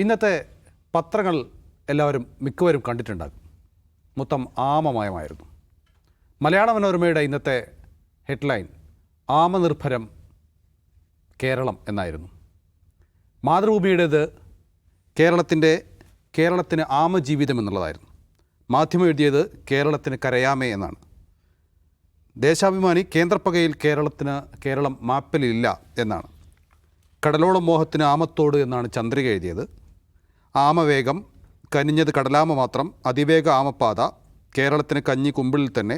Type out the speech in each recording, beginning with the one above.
ഇന്നത്തെ പത്രങ്ങൾ എല്ലാവരും മിക്കവരും കണ്ടിട്ടുണ്ടാകും. മൊത്തം ആമമയമായിരുന്നു. മലയാള മനോരമയുടെ ഇന്നത്തെ ഹെഡ്ലൈൻ ആമനിർഭരം കേരളം എന്നായിരുന്നു. മാതൃഭൂമിയുടേത് കേരളത്തിന് ആമജീവിതം എന്നുള്ളതായിരുന്നു. മാധ്യമം എഴുതിയത് കേരളത്തിന് കരയാമേ എന്നാണ്. ദേശാഭിമാനി കേന്ദ്രപ്പകയിൽ കേരളം മാപ്പിലില്ല എന്നാണ്. കടലോളം മോഹത്തിന് ആമത്തോട് എന്നാണ് ചന്ദ്രിക എഴുതിയത്. ആമവേഗം കനിഞ്ഞത് കടലാമ മാത്രം, അതിവേഗ ആമപ്പാത, കേരളത്തിന് കഞ്ഞി കുമ്പിളിൽ തന്നെ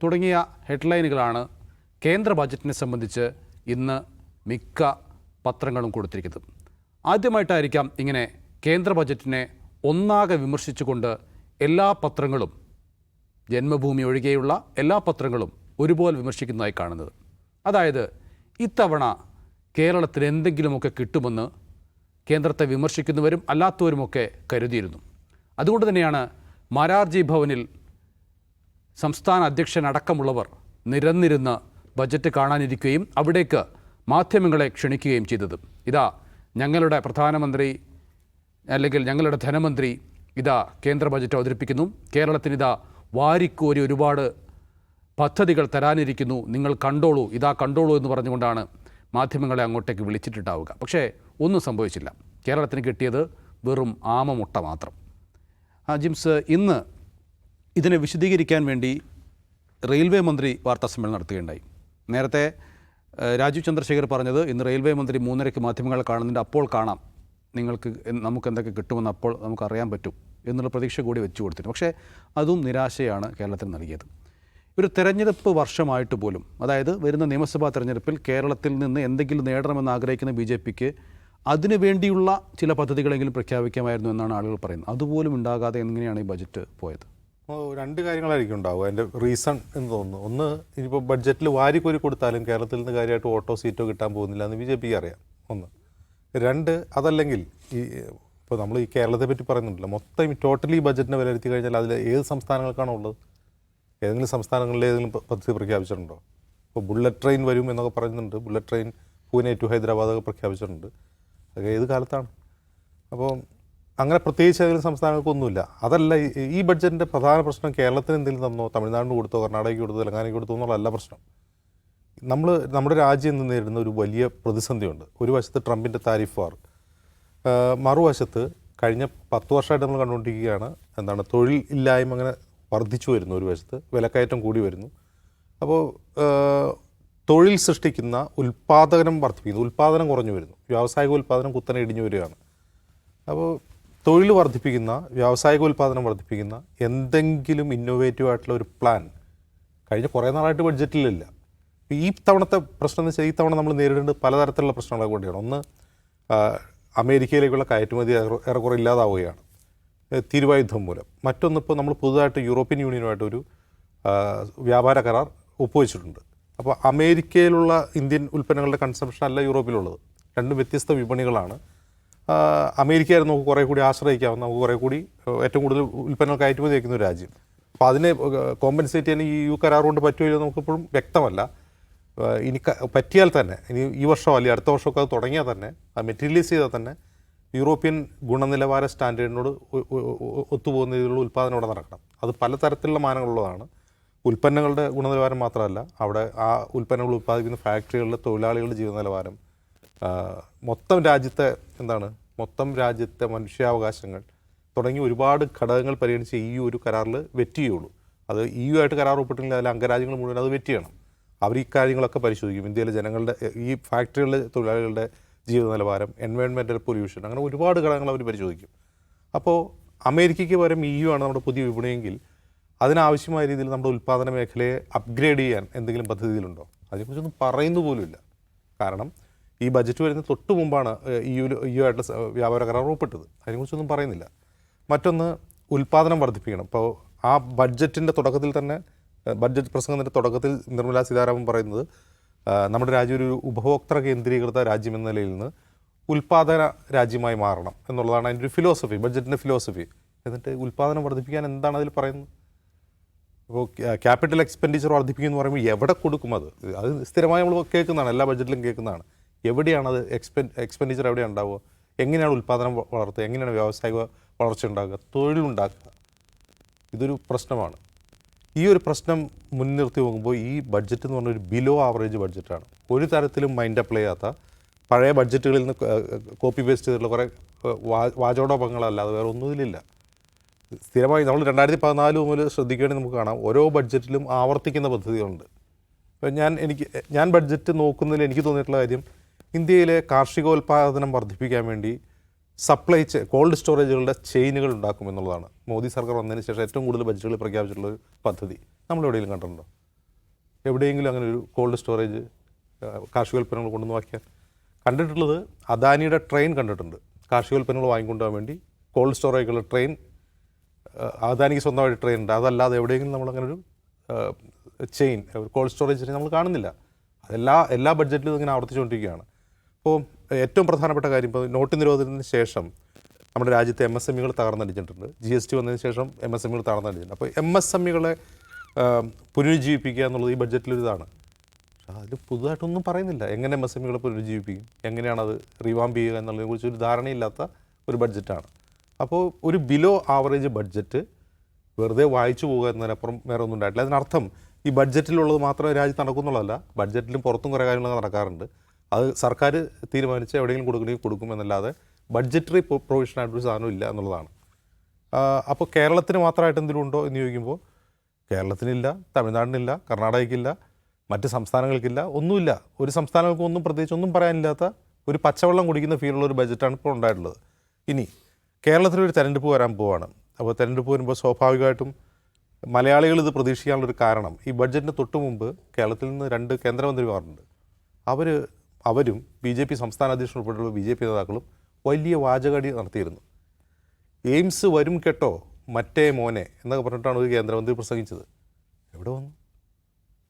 തുടങ്ങിയ ഹെഡ്ലൈനുകളാണ് കേന്ദ്ര ബജറ്റിനെ സംബന്ധിച്ച് ഇന്ന് മിക്ക പത്രങ്ങളും കൊടുത്തിരിക്കുന്നത്. ആദ്യമായിട്ടായിരിക്കാം ഇങ്ങനെ കേന്ദ്ര ബജറ്റിനെ ഒന്നാകെ വിമർശിച്ചുകൊണ്ട് എല്ലാ പത്രങ്ങളും, ജന്മഭൂമി ഒഴികെയുള്ള എല്ലാ പത്രങ്ങളും ഒരുപോലെ വിമർശിക്കുന്നതായി കാണുന്നത്. അതായത് ഇത്തവണ കേരളത്തിന് എന്തെങ്കിലുമൊക്കെ കിട്ടുമെന്ന് കേന്ദ്രത്തെ വിമർശിക്കുന്നവരും അല്ലാത്തവരുമൊക്കെ കരുതിയിരുന്നു. അതുകൊണ്ട് തന്നെയാണ് മാരാർജി ഭവനിൽ സംസ്ഥാന അധ്യക്ഷനടക്കമുള്ളവർ നിരന്നിരുന്ന് ബജറ്റ് കാണാനിരിക്കുകയും അവിടേക്ക് മാധ്യമങ്ങളെ ക്ഷണിക്കുകയും ചെയ്തത്. ഇതാ ഞങ്ങളുടെ പ്രധാനമന്ത്രി അല്ലെങ്കിൽ ഞങ്ങളുടെ ധനമന്ത്രി ഇതാ കേന്ദ്ര ബജറ്റ് അവതരിപ്പിക്കുന്നു, കേരളത്തിന് വാരിക്കോരി ഒരുപാട് പദ്ധതികൾ തരാനിരിക്കുന്നു, നിങ്ങൾ കണ്ടോളൂ, കണ്ടോളൂ എന്ന് പറഞ്ഞുകൊണ്ടാണ് മാധ്യമങ്ങളെ അങ്ങോട്ടേക്ക് വിളിച്ചിട്ടുണ്ടാവുക. പക്ഷേ ഒന്നും സംഭവിച്ചില്ല. കേരളത്തിന് കിട്ടിയത് വെറും ആമമുട്ട മാത്രം. ജിംസ്, ഇന്ന് ഇതിനെ വിശദീകരിക്കാൻ വേണ്ടി റെയിൽവേ മന്ത്രി വാർത്താസമ്മേളനം നടത്തുകയുണ്ടായി. നേരത്തെ രാജീവ് ചന്ദ്രശേഖർ പറഞ്ഞത് ഇന്ന് റെയിൽവേ മന്ത്രി 3:30 മാധ്യമങ്ങളെ കാണുന്നുണ്ട്, അപ്പോൾ കാണാം, നമുക്ക് എന്തൊക്കെ കിട്ടുമെന്ന് അപ്പോൾ നമുക്കറിയാൻ പറ്റും എന്നുള്ള പ്രതീക്ഷ കൂടി വെച്ചു കൊടുത്തിരുന്നു. പക്ഷേ അതും നിരാശയാണ് കേരളത്തിന് നൽകിയത്. ഒരു തെരഞ്ഞെടുപ്പ് വർഷമായിട്ട് പോലും, അതായത് വരുന്ന നിയമസഭാ തെരഞ്ഞെടുപ്പിൽ കേരളത്തിൽ നിന്ന് എന്തെങ്കിലും നേടണമെന്ന് ആഗ്രഹിക്കുന്ന BJPക്ക് അതിനു വേണ്ടിയുള്ള ചില പദ്ധതികളെങ്കിലും പ്രഖ്യാപിക്കാമായിരുന്നു എന്നാണ് ആളുകൾ പറയുന്നത്. അതുപോലും ഉണ്ടാകാതെ എങ്ങനെയാണ് ഈ ബജറ്റ് പോയത്? രണ്ട് കാര്യങ്ങളായിരിക്കും ഉണ്ടാവുക. അതിൻ്റെ റീസൺ എന്ന് തോന്നുന്നു. ഒന്ന്, ഇനിയിപ്പോൾ ബഡ്ജറ്റിൽ വാരിക്കോരി കൊടുത്താലും കേരളത്തിൽ നിന്ന് കാര്യമായിട്ട് ഓട്ടോ സീറ്റോ കിട്ടാൻ പോകുന്നില്ല എന്ന് BJPക്ക് അറിയാം. ഒന്ന്. രണ്ട്, അതല്ലെങ്കിൽ ഇപ്പോൾ നമ്മൾ ഈ കേരളത്തെ പറ്റി പറയുന്നുണ്ടല്ലോ, മൊത്തം ടോട്ടലി ബജറ്റിനെ വിലയിരുത്തി കഴിഞ്ഞാൽ അതിൽ ഏത് സംസ്ഥാനങ്ങൾക്കാണോ ഉള്ളത്? ഏതെങ്കിലും സംസ്ഥാനങ്ങളിൽ ഏതെങ്കിലും പദ്ധതി പ്രഖ്യാപിച്ചിട്ടുണ്ടോ? ഇപ്പോൾ ബുള്ളറ്റ് ട്രെയിൻ വരും എന്നൊക്കെ പറയുന്നുണ്ട്. ബുള്ളറ്റ് ട്രെയിൻ പൂനെ ടു ഹൈദരാബാദൊക്കെ പ്രഖ്യാപിച്ചിട്ടുണ്ട്. അതൊക്കെ ഏത് കാലത്താണ്? അപ്പോൾ അങ്ങനെ പ്രത്യേകിച്ച് ഏതെങ്കിലും സംസ്ഥാനങ്ങൾക്കൊന്നുമില്ല. അതല്ല ഈ ബഡ്ജറ്റിൻ്റെ പ്രധാന പ്രശ്നം കേരളത്തിന് എന്തെങ്കിലും തന്നോ, തമിഴ്നാടിന് കൊടുത്തോ, കർണാടകയ്ക്ക് കൊടുത്തോ, തെലങ്കാനയ്ക്ക് കൊടുത്തോ എന്നുള്ളതല്ല പ്രശ്നം. നമ്മുടെ രാജ്യം ഇന്ന് നേരിടുന്ന ഒരു വലിയ പ്രതിസന്ധിയുണ്ട്. ഒരു വശത്ത് ട്രംപിൻ്റെ താരിഫ് വാർ, മറുവശത്ത് കഴിഞ്ഞ 10 വർഷമായിട്ട് നമ്മൾ കണ്ടുകൊണ്ടിരിക്കുകയാണ് തൊഴിൽ ഇല്ലായ്മ അങ്ങനെ വർദ്ധിച്ചു വരുന്നു. ഒരു വശത്ത് വിലക്കയറ്റം കൂടി വരുന്നു. അപ്പോൾ തൊഴിൽ സൃഷ്ടിക്കുന്ന ഉൽപ്പാദനം വർദ്ധിപ്പിക്കുന്നു, ഉൽപ്പാദനം കുറഞ്ഞു വരുന്നു, വ്യാവസായിക ഉൽപ്പാദനം കുത്തനെ ഇടിഞ്ഞു വരികയാണ്. അപ്പോൾ തൊഴിൽ വർദ്ധിപ്പിക്കുന്ന, വ്യാവസായിക ഉൽപ്പാദനം വർദ്ധിപ്പിക്കുന്ന എന്തെങ്കിലും ഇന്നോവേറ്റീവ് ആയിട്ടുള്ള ഒരു പ്ലാൻ കഴിഞ്ഞ കുറേ നാളായിട്ട് ബഡ്ജറ്റിലില്ല. ഈ തവണത്തെ പ്രശ്നം എന്ന് വെച്ചാൽ ഈ തവണ നമ്മൾ നേരിടേണ്ടത് പലതരത്തിലുള്ള പ്രശ്നങ്ങളെ കൊണ്ടാണ്. ഒന്ന്, അമേരിക്കയിലേക്കുള്ള കയറ്റുമതി ഏറെക്കുറെ ഇല്ലാതാവുകയാണ് തീരുവായുദ്ധം മൂലം. മറ്റൊന്ന്, ഇപ്പോൾ നമ്മൾ പുതുതായിട്ട് യൂറോപ്യൻ യൂണിയനുമായിട്ടൊരു വ്യാപാര കരാർ ഒപ്പുവെച്ചിട്ടുണ്ട്. അപ്പോൾ അമേരിക്കയിലുള്ള ഇന്ത്യൻ ഉൽപ്പന്നങ്ങളുടെ കൺസംഷൻ അല്ല യൂറോപ്പിലുള്ളത്. രണ്ടും വ്യത്യസ്ത വിപണികളാണ്. അമേരിക്കയായിരുന്നു നമുക്ക് കുറേ കൂടി ആശ്രയിക്കാവുന്ന, നമുക്ക് കുറേ കൂടി ഏറ്റവും കൂടുതൽ ഉൽപ്പന്നങ്ങൾ കയറ്റുമതി വയ്ക്കുന്ന ഒരു രാജ്യം. അപ്പോൾ അതിനെ കോമ്പൻസേറ്റ് ചെയ്യാൻ ഈ കരാർ കൊണ്ട് പറ്റുമല്ലോ നമുക്കിപ്പോഴും വ്യക്തമല്ല. ഇനി പറ്റിയാൽ തന്നെ, ഇനി ഈ വർഷമോ അല്ലെങ്കിൽ അടുത്ത വർഷമൊക്കെ അത് തുടങ്ങിയാൽ തന്നെ, അത് മെറ്റീരിയലൈസ് ചെയ്താൽ തന്നെ യൂറോപ്യൻ ഗുണനിലവാര സ്റ്റാൻഡേർഡിനോട് ഒത്തുപോകുന്ന രീതിയിലുള്ള ഉൽപ്പാദനം ഇവിടെ നടക്കണം. അത് പലതരത്തിലുള്ള മാനങ്ങളുള്ളതാണ്. ഉൽപ്പന്നങ്ങളുടെ ഗുണനിലവാരം മാത്രമല്ല, അവിടെ ആ ഉൽപ്പന്നങ്ങൾ ഉൽപ്പാദിപ്പിക്കുന്ന ഫാക്ടറികളിലെ തൊഴിലാളികളുടെ ജീവന നിലവാരം, മൊത്തം രാജ്യത്തെ മനുഷ്യാവകാശങ്ങൾ തുടങ്ങി ഒരുപാട് ഘടകങ്ങൾ പരിഗണിച്ച് ഈ ഒരു കരാറിൽ വെറ്റ് ചെയ്യുള്ളൂ. അത് ആയിട്ട് കരാർ ഒപ്പിട്ടില്ലെങ്കിൽ അതിൽ അംഗരാജ്യങ്ങൾ മുഴുവൻ അത് വെറ്റ് ചെയ്യണം. അവർ ഈ കാര്യങ്ങളൊക്കെ പരിശോധിക്കും. ഇന്ത്യയിലെ ജനങ്ങളുടെ, ഈ ഫാക്ടറികളിലെ തൊഴിലാളികളുടെ ജീവിത നിലവാരം, എൻവയോൺമെൻറ്റൽ പൊല്യൂഷൻ, അങ്ങനെ ഒരുപാട് ഘടകങ്ങൾ അവർ പരിശോധിക്കും. അപ്പോൾ അമേരിക്കയ്ക്ക് പകരം ആണ് നമ്മുടെ പുതിയ വിപണിയെങ്കിൽ അതിനാവശ്യമായ രീതിയിൽ നമ്മുടെ ഉൽപ്പാദന മേഖലയെ അപ്ഗ്രേഡ് ചെയ്യാൻ എന്തെങ്കിലും പദ്ധതിയിലുണ്ടോ? അതിനെക്കുറിച്ചൊന്നും പറയുന്നു പോലുമില്ല. കാരണം ഈ ബജറ്റ് വരുന്ന തൊട്ട് മുമ്പാണ് ആയിട്ടുള്ള വ്യാപാര കരാർ ഒപ്പിട്ടത്. അതിനെക്കുറിച്ചൊന്നും പറയുന്നില്ല. മറ്റൊന്ന്, ഉൽപ്പാദനം വർദ്ധിപ്പിക്കണം. ഇപ്പോൾ ആ ബഡ്ജറ്റിൻ്റെ തുടക്കത്തിൽ തന്നെ, ബഡ്ജറ്റ് പ്രസംഗത്തിൻ്റെ തുടക്കത്തിൽ നിർമ്മലാ സീതാരാമൻ പറയുന്നത് നമ്മുടെ രാജ്യം ഒരു ഉപഭോക്തൃ കേന്ദ്രീകൃത രാജ്യം എന്ന നിലയിൽ നിന്ന് ഉൽപ്പാദന രാജ്യമായി മാറണം എന്നുള്ളതാണ് അതിൻ്റെ ഒരു ഫിലോസഫി, ബഡ്ജറ്റിൻ്റെ ഫിലോസഫി. എന്നിട്ട് ഉൽപ്പാദനം വർദ്ധിപ്പിക്കാൻ എന്താണ് അതിൽ പറയുന്നത്? അപ്പോൾ ക്യാപിറ്റൽ എക്സ്പെൻഡിച്ചർ വർദ്ധിപ്പിക്കുമെന്ന് പറയുമ്പോൾ എവിടെ കൊടുക്കും? അത് സ്ഥിരമായി നമ്മൾ കേൾക്കുന്നതാണ്, എല്ലാ ബഡ്ജറ്റിലും കേൾക്കുന്നതാണ്. എവിടെയാണ് അത് എക്സ്പെൻഡിച്ചർ എവിടെയാണ് ഉണ്ടാവുക? എങ്ങനെയാണ് ഉൽപ്പാദനം വളർത്തുക, എങ്ങനെയാണ് വ്യാവസായിക വളർച്ച ഉണ്ടാക്കുക, തൊഴിലുണ്ടാക്കുക. ഇതൊരു പ്രശ്നമാണ്. ഈ ഒരു പ്രശ്നം മുൻനിർത്തി നോക്കുമ്പോൾ ഈ ബഡ്ജറ്റ് എന്ന് പറഞ്ഞൊരു ബിലോ ആവറേജ് ബഡ്ജറ്റാണ്. ഒരു തരത്തിലും മൈൻഡ് അപ്പ് ചെയ്യാത്ത, പഴയ ബഡ്ജറ്റുകളിൽ നിന്ന് കോപ്പി പേസ്റ്റ് ചെയ്തിട്ടുള്ള കുറേ വാചോടോപങ്ങളല്ലാതെ വേറെ ഒന്നും ഇതിലില്ല. സ്ഥിരമായി നമ്മൾ 2014 മുതൽ ശ്രദ്ധിക്കുകയാണെങ്കിൽ നമുക്ക് കാണാം ഓരോ ബഡ്ജറ്റിലും ആവർത്തിക്കുന്ന പദ്ധതികളുണ്ട്. അപ്പോൾ ഞാൻ ബഡ്ജറ്റ് നോക്കുന്നതിൽ എനിക്ക് തോന്നിയിട്ടുള്ള കാര്യം, ഇന്ത്യയിലെ കാർഷികോൽപാദനം വർദ്ധിപ്പിക്കാൻ വേണ്ടി കോൾഡ് സ്റ്റോറേജുകളുടെ ചെയിനുകൾ ഉണ്ടാക്കും എന്നുള്ളതാണ് മോദി സർക്കാർ വന്നതിന് ശേഷം ഏറ്റവും കൂടുതൽ ബഡ്ജറ്റുകൾ പ്രഖ്യാപിച്ചിട്ടുള്ള ഒരു പദ്ധതി. നമ്മളെവിടെയെങ്കിലും കണ്ടിട്ടുണ്ടോ? എവിടെയെങ്കിലും അങ്ങനെ ഒരു കോൾഡ് സ്റ്റോറേജ് കാർഷികോൽപ്പന്നങ്ങൾ കൊണ്ടുവന്ന് വയ്ക്കാൻ കണ്ടിട്ടുള്ളത്? അദാനിയുടെ ട്രെയിൻ കണ്ടിട്ടുണ്ട്. കാർഷികോൽപ്പന്നങ്ങൾ വാങ്ങിക്കൊണ്ടുപോകാൻ വേണ്ടി കോൾഡ് സ്റ്റോറേജുകളുടെ ട്രെയിൻ, അദാനിക്ക് സ്വന്തമായിട്ട് ട്രെയിൻ ഉണ്ട്. അതല്ലാതെ എവിടെയെങ്കിലും നമ്മളങ്ങനെ ഒരു ചെയിൻ, കോൾഡ് സ്റ്റോറേജ് നമ്മൾ കാണുന്നില്ല. എല്ലാ ബഡ്ജറ്റിലും ഇങ്ങനെ ആവർത്തിച്ചുകൊണ്ടിരിക്കുകയാണ്. അപ്പോൾ ഏറ്റവും പ്രധാനപ്പെട്ട കാര്യം, ഇപ്പോൾ നോട്ട് നിരോധനത്തിന് ശേഷം നമ്മുടെ രാജ്യത്തെ MSMEകൾ തകർന്നടിച്ചിട്ടുണ്ട്. GST വന്നതിന് ശേഷം MSMEകൾ തകർന്നടിച്ചിട്ടുണ്ട്. അപ്പോൾ MSMEകളെ പുനരുജ്ജീവിപ്പിക്കുക എന്നുള്ളത് ഈ ബഡ്ജറ്റിലൊരിതാണ്. പക്ഷേ അതിൽ പുതുതായിട്ടൊന്നും പറയുന്നില്ല. എങ്ങനെ MSMEകളെ പുനരുജ്ജീവിപ്പിക്കും, എങ്ങനെയാണത് റിവാമ്പ് ചെയ്യുക എന്നുള്ളതിനെക്കുറിച്ച് ഒരു ധാരണയില്ലാത്ത ഒരു ബഡ്ജറ്റാണ്. അപ്പോൾ ഒരു ബിലോ ആവറേജ് ബഡ്ജറ്റ് വെറുതെ വായിച്ചു പോകുക എന്നതിനപ്പുറം വേറെ ഒന്നും ഉണ്ടായിട്ടില്ല. അതിനർത്ഥം ഈ ബഡ്ജറ്റിലുള്ളത് മാത്രമേ രാജ്യത്ത് നടക്കുന്നുള്ളതല്ല. ബഡ്ജറ്റിലും പുറത്തും കുറേ കാര്യങ്ങളൊക്കെ നടക്കാറുണ്ട്. അത് സർക്കാർ തീരുമാനിച്ച് എവിടെയെങ്കിലും കൊടുക്കണമെങ്കിൽ കൊടുക്കും എന്നല്ലാതെ ബഡ്ജറ്ററി പ്രൊവിഷനായിട്ടൊരു സാധനം ഇല്ല എന്നുള്ളതാണ്. അപ്പോൾ കേരളത്തിന് മാത്രമായിട്ട് എന്തെങ്കിലും ഉണ്ടോ എന്ന് ചോദിക്കുമ്പോൾ കേരളത്തിനില്ല, തമിഴ്നാടിനില്ല, കർണാടകയ്ക്കില്ല, മറ്റ് സംസ്ഥാനങ്ങൾക്കില്ല, ഒന്നുമില്ല. ഒരു സംസ്ഥാനങ്ങൾക്കും ഒന്നും പ്രത്യേകിച്ച് ഒന്നും പറയാനില്ലാത്ത ഒരു പച്ചവെള്ളം കുടിക്കുന്ന ഫീലുള്ള ഒരു ബഡ്ജറ്റാണ് ഇപ്പോൾ ഉണ്ടായിട്ടുള്ളത്. ഇനി കേരളത്തിലൊരു തെരഞ്ഞെടുപ്പ് വരാൻ പോവുകയാണ്. അപ്പോൾ തെരഞ്ഞെടുപ്പ് വരുമ്പോൾ സ്വാഭാവികമായിട്ടും മലയാളികൾ ഇത് പ്രതീക്ഷിക്കാനുള്ളൊരു കാരണം, ഈ ബഡ്ജറ്റിന് തൊട്ട് മുമ്പ് കേരളത്തിൽ നിന്ന് 2 കേന്ദ്രമന്ത്രിമാരുണ്ട്. അവരും BJP സംസ്ഥാന അധ്യക്ഷൻ ഉൾപ്പെടെയുള്ള BJP നേതാക്കളും വലിയ വാചകടി നടത്തിയിരുന്നു. എയിംസ് വരും കേട്ടോ മറ്റേ മോനെ എന്നൊക്കെ പറഞ്ഞിട്ടാണ് ഒരു കേന്ദ്രമന്ത്രി പ്രസംഗിച്ചത്. എവിടെ വന്നു?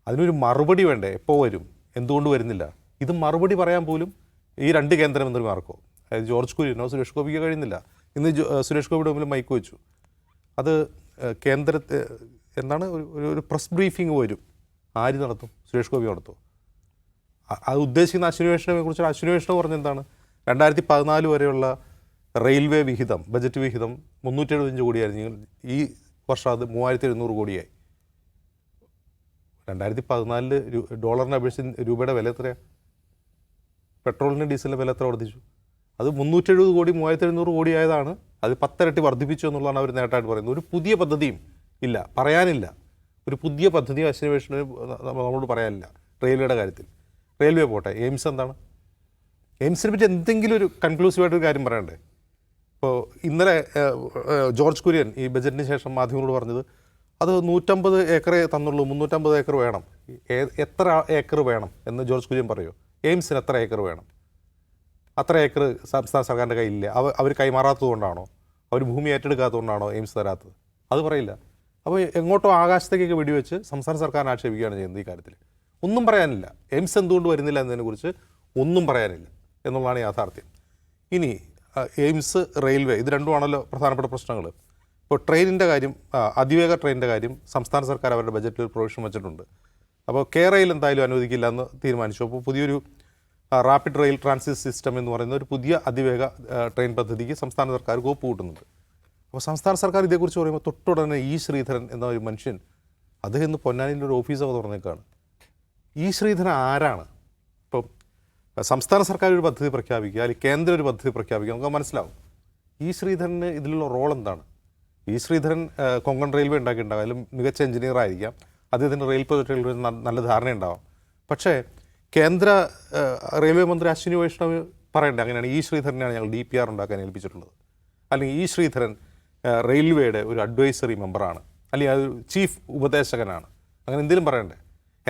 അതിനൊരു മറുപടി വേണ്ടേ? എപ്പോൾ വരും, എന്തുകൊണ്ട് വരുന്നില്ല? ഇത് മറുപടി പറയാൻ പോലും ഈ 2 കേന്ദ്രമന്ത്രിമാർക്കോ, അതായത് ജോർജ് കുര്യനോ സുരേഷ് ഗോപിക്കോ കഴിയുന്നില്ല. ഇന്ന് സുരേഷ് ഗോപിയുടെ മുമ്പിൽ മൈക്ക് വെച്ചു. അത് കേന്ദ്രത്തെ എന്താണ് ഒരു പ്രസ് ബ്രീഫിംഗ് വരും. ആര് നടത്തും? സുരേഷ് ഗോപി നടത്തും. അത് ഉദ്ദേശിക്കുന്ന അശ്വിനി കുറിച്ച് അശ്വിനി വൈഷ്ണവ് പറഞ്ഞ എന്താണ്? 2014 വരെയുള്ള റെയിൽവേ വിഹിതം, ബജറ്റ് വിഹിതം 375 കോടിയായിരുന്നു. ഈ വർഷം അത് 3700 കോടിയായി. 2014 ഡോളറിനെ അപേക്ഷിച്ച് രൂപയുടെ വില എത്രയാണ്? പെട്രോളിന് ഡീസലിൻ്റെ വില എത്ര വർദ്ധിച്ചു? അത് 370 കോടി 3700 കോടിയായതാണ്. അത് 10 ഇരട്ടി വർദ്ധിപ്പിച്ചു എന്നുള്ളതാണ് അവർ നേട്ടമായിട്ട് പറയുന്നത്. ഒരു പുതിയ പദ്ധതിയും ഇല്ല, പറയാനില്ല. ഒരു പുതിയ പദ്ധതിയും അശ്വിനി വൈഷ്ണവ് നമ്മളോട് പറയാനില്ല റെയിൽവേയുടെ കാര്യത്തിൽ. റെയിൽവേ പോട്ടെ, എയിംസ് എന്താണ്? എയിംസിനെ പറ്റി എന്തെങ്കിലും ഒരു കൺക്ലൂസീവായിട്ടൊരു കാര്യം പറയണ്ടേ? ഇപ്പോൾ ഇന്നലെ ജോർജ് കുര്യൻ ഈ ബജറ്റിന് ശേഷം മാധ്യമങ്ങളോട് പറഞ്ഞത് അത് 150 ഏക്കറേ തന്നുള്ളൂ, 350 ഏക്കർ വേണം. എത്ര ഏക്കർ വേണം എന്ന് ജോർജ് കുര്യൻ പറയുമോ? എയിംസിന് എത്ര ഏക്കർ വേണം? അത്ര ഏക്കർ സംസ്ഥാന സർക്കാരിൻ്റെ കയ്യിലില്ല. അവർ കൈമാറാത്തത് കൊണ്ടാണോ, അവർ ഭൂമി ഏറ്റെടുക്കാത്തതുകൊണ്ടാണോ എയിംസ് തരാത്തത്? അത് പറയില്ല. അപ്പോൾ എങ്ങോട്ടോ ആകാശത്തേക്കൊക്കെ വെടിവെച്ച് സംസ്ഥാന സർക്കാരിനെ ആക്ഷേപിക്കുകയാണ് ചെയ്യുന്നത്. ഈ കാര്യത്തിൽ ഒന്നും പറയാനില്ല. എയിംസ് എന്തുകൊണ്ട് വരുന്നില്ല എന്നതിനെക്കുറിച്ച് ഒന്നും പറയാനില്ല എന്നുള്ളതാണ് യാഥാർത്ഥ്യം. ഇനി എയിംസ്, റെയിൽവേ, ഇത് രണ്ടുമാണല്ലോ പ്രധാനപ്പെട്ട പ്രശ്നങ്ങൾ. ഇപ്പോൾ ട്രെയിനിൻ്റെ കാര്യം, അതിവേഗ ട്രെയിനിൻ്റെ കാര്യം സംസ്ഥാന സർക്കാർ അവരുടെ ബജറ്റിൽ പ്രൊവിഷൻ വെച്ചിട്ടുണ്ട്. അപ്പോൾ റെയിൽ എന്തായാലും അനുവദിക്കില്ല എന്ന് തീരുമാനിച്ചു. അപ്പോൾ പുതിയൊരു റാപ്പിഡ് റെയിൽ ട്രാൻസിറ്റ് സിസ്റ്റം എന്ന് പറയുന്ന ഒരു പുതിയ അതിവേഗ ട്രെയിൻ പദ്ധതിക്ക് സംസ്ഥാന സർക്കാർ കോപ്പ് കൂട്ടുന്നുണ്ട്. അപ്പോൾ സംസ്ഥാന സർക്കാർ ഇതേക്കുറിച്ച് പറയുമ്പോൾ തൊട്ടുടനെ ശ്രീധരൻ എന്ന ഒരു മനുഷ്യൻ, അദ്ദേഹം ഇന്ന് പൊന്നാനിയിൽ ഒരു ഓഫീസൊക്കെ തുറന്നേക്കാണ്. ശ്രീധരൻ ആരാണ്? ഇപ്പം സംസ്ഥാന സർക്കാർ ഒരു പദ്ധതി പ്രഖ്യാപിക്കുക, അല്ലെങ്കിൽ കേന്ദ്രം ഒരു പദ്ധതി പ്രഖ്യാപിക്കുക, നമുക്ക് മനസ്സിലാവും. ശ്രീധരന് ഇതിലുള്ള റോൾ എന്താണ്? ശ്രീധരൻ കൊങ്കൺ റെയിൽവേ ഉണ്ടാക്കിയിട്ടുണ്ടാകും, അതിലും മികച്ച എഞ്ചിനീയർ ആയിരിക്കാം, അദ്ദേഹത്തിൻ്റെ റെയിൽ പ്രോജക്റ്റുകളിൽ നല്ല ധാരണയുണ്ടാവാം. പക്ഷേ കേന്ദ്ര റെയിൽവേ മന്ത്രി അശ്വിനി വൈഷ്ണവ് പറയണ്ടേ അങ്ങനെയാണ് ശ്രീധരനെയാണ് ഞങ്ങൾ DPR ഉണ്ടാക്കാൻ ഏൽപ്പിച്ചിട്ടുള്ളത്, അല്ലെങ്കിൽ ശ്രീധരൻ റെയിൽവേയുടെ ഒരു അഡ്വൈസറി മെമ്പറാണ്, അല്ലെങ്കിൽ അത് ചീഫ് ഉപദേശകനാണ്, അങ്ങനെ എന്തെങ്കിലും പറയണ്ടേ?